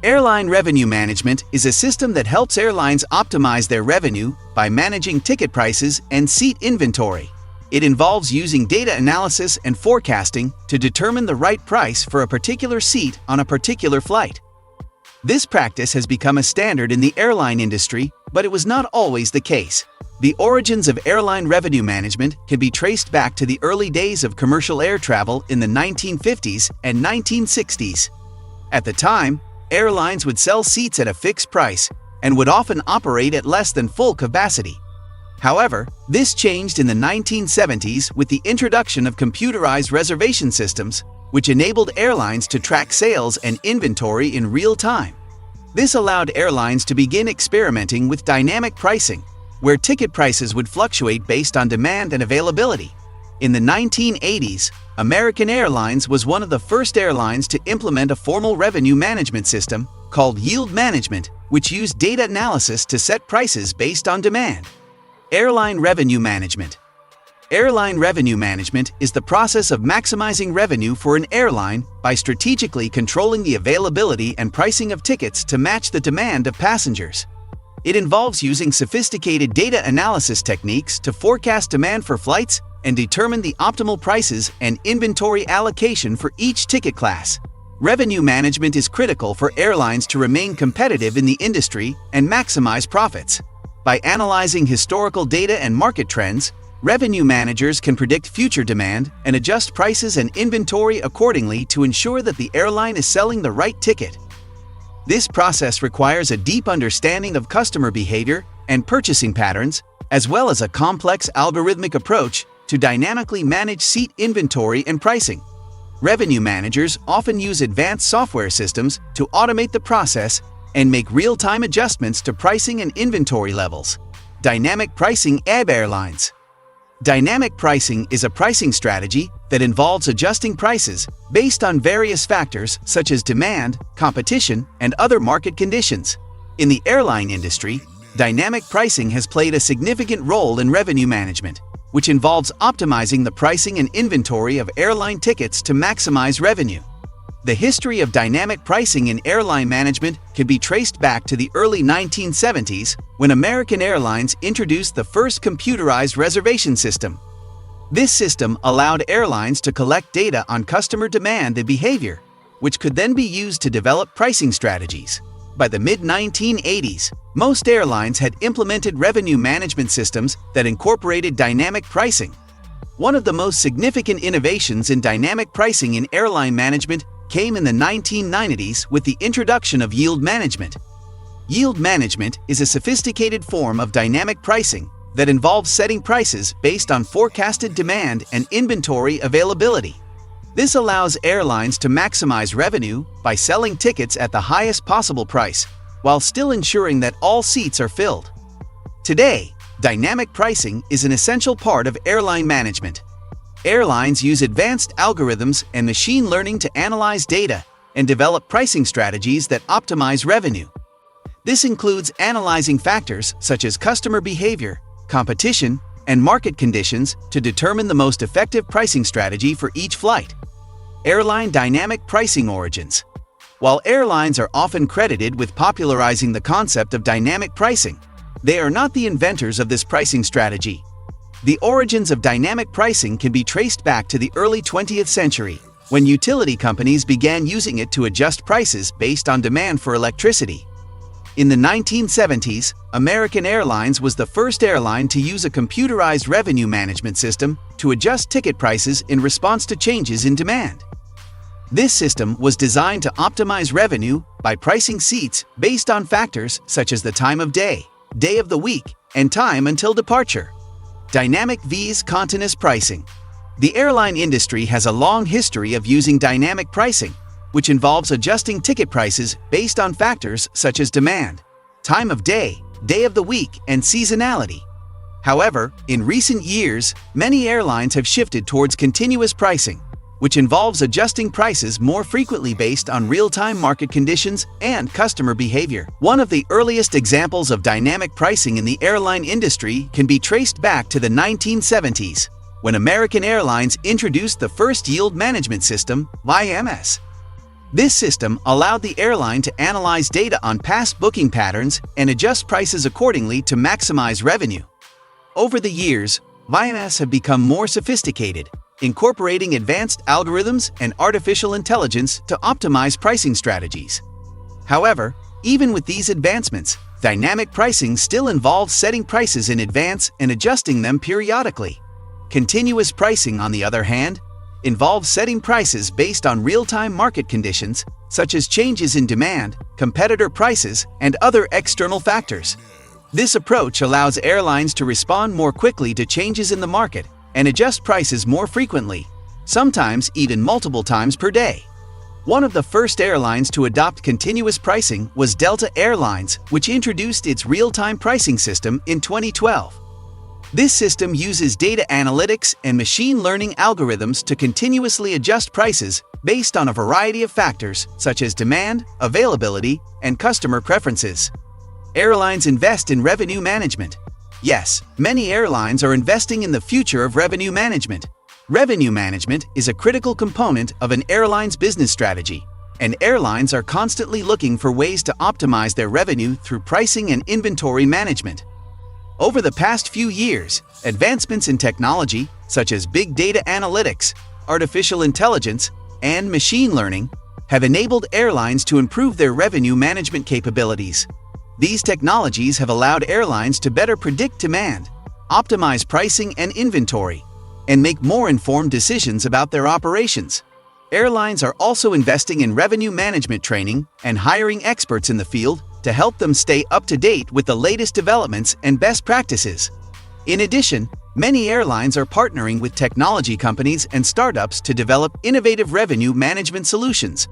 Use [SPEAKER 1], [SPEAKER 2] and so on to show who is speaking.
[SPEAKER 1] Airline revenue management is a system that helps airlines optimize their revenue by managing ticket prices and seat inventory. It involves using data analysis and forecasting to determine the right price for a particular seat on a particular flight. This practice has become a standard in the airline industry, but it was not always the case. The origins of airline revenue management can be traced back to the early days of commercial air travel in the 1950s and 1960s. At the time, airlines would sell seats at a fixed price and would often operate at less than full capacity. However, this changed in the 1970s with the introduction of computerized reservation systems, which enabled airlines to track sales and inventory in real time. This allowed airlines to begin experimenting with dynamic pricing, where ticket prices would fluctuate based on demand and availability. In the 1980s, American Airlines was one of the first airlines to implement a formal revenue management system called yield management, which used data analysis to set prices based on demand. Airline revenue management. Airline revenue management is the process of maximizing revenue for an airline by strategically controlling the availability and pricing of tickets to match the demand of passengers. It involves using sophisticated data analysis techniques to forecast demand for flights and determine the optimal prices and inventory allocation for each ticket class. Revenue management is critical for airlines to remain competitive in the industry and maximize profits. By analyzing historical data and market trends, revenue managers can predict future demand and adjust prices and inventory accordingly to ensure that the airline is selling the right ticket. This process requires a deep understanding of customer behavior and purchasing patterns, as well as a complex algorithmic approach to dynamically manage seat inventory and pricing. Revenue managers often use advanced software systems to automate the process and make real-time adjustments to pricing and inventory levels. Dynamic pricing at airlines. Dynamic pricing is a pricing strategy that involves adjusting prices based on various factors such as demand, competition, and other market conditions. In the airline industry, dynamic pricing has played a significant role in revenue management, which involves optimizing the pricing and inventory of airline tickets to maximize revenue. The history of dynamic pricing in airline management can be traced back to the early 1970s when American Airlines introduced the first computerized reservation system. This system allowed airlines to collect data on customer demand and behavior, which could then be used to develop pricing strategies. By the mid-1980s, most airlines had implemented revenue management systems that incorporated dynamic pricing. One of the most significant innovations in dynamic pricing in airline management came in the 1990s with the introduction of yield management. Yield management is a sophisticated form of dynamic pricing that involves setting prices based on forecasted demand and inventory availability. This allows airlines to maximize revenue by selling tickets at the highest possible price, while still ensuring that all seats are filled. Today, dynamic pricing is an essential part of airline management. Airlines use advanced algorithms and machine learning to analyze data and develop pricing strategies that optimize revenue. This includes analyzing factors such as customer behavior, competition, and market conditions to determine the most effective pricing strategy for each flight. Airline dynamic pricing origins. While airlines are often credited with popularizing the concept of dynamic pricing, they are not the inventors of this pricing strategy. The origins of dynamic pricing can be traced back to the early 20th century, when utility companies began using it to adjust prices based on demand for electricity. In the 1970s, American Airlines was the first airline to use a computerized revenue management system to adjust ticket prices in response to changes in demand. This system was designed to optimize revenue by pricing seats based on factors such as the time of day, day of the week, and time until departure. Dynamic vs. continuous pricing. The airline industry has a long history of using dynamic pricing, which involves adjusting ticket prices based on factors such as demand, time of day, day of the week, and seasonality. However, in recent years, many airlines have shifted towards continuous pricing, which involves adjusting prices more frequently based on real-time market conditions and customer behavior. One of the earliest examples of dynamic pricing in the airline industry can be traced back to the 1970s, when American Airlines introduced the first yield management system, YMS. This system allowed the airline to analyze data on past booking patterns and adjust prices accordingly to maximize revenue. Over the years, VMS have become more sophisticated, incorporating advanced algorithms and artificial intelligence to optimize pricing strategies. However, even with these advancements, dynamic pricing still involves setting prices in advance and adjusting them periodically. Continuous pricing, on the other hand, involves setting prices based on real-time market conditions, such as changes in demand, competitor prices, and other external factors. This approach allows airlines to respond more quickly to changes in the market and adjust prices more frequently, sometimes even multiple times per day. One of the first airlines to adopt continuous pricing was Delta Airlines, which introduced its real-time pricing system in 2012. This system uses data analytics and machine learning algorithms to continuously adjust prices based on a variety of factors such as demand, availability, and customer preferences. Airlines invest in revenue management. Yes, many airlines are investing in the future of revenue management. Revenue management is a critical component of an airline's business strategy, and airlines are constantly looking for ways to optimize their revenue through pricing and inventory management. Over the past few years, advancements in technology, such as big data analytics, artificial intelligence, and machine learning, have enabled airlines to improve their revenue management capabilities. These technologies have allowed airlines to better predict demand, optimize pricing and inventory, and make more informed decisions about their operations. Airlines are also investing in revenue management training and hiring experts in the field to help them stay up to date with the latest developments and best practices. In addition, many airlines are partnering with technology companies and startups to develop innovative revenue management solutions.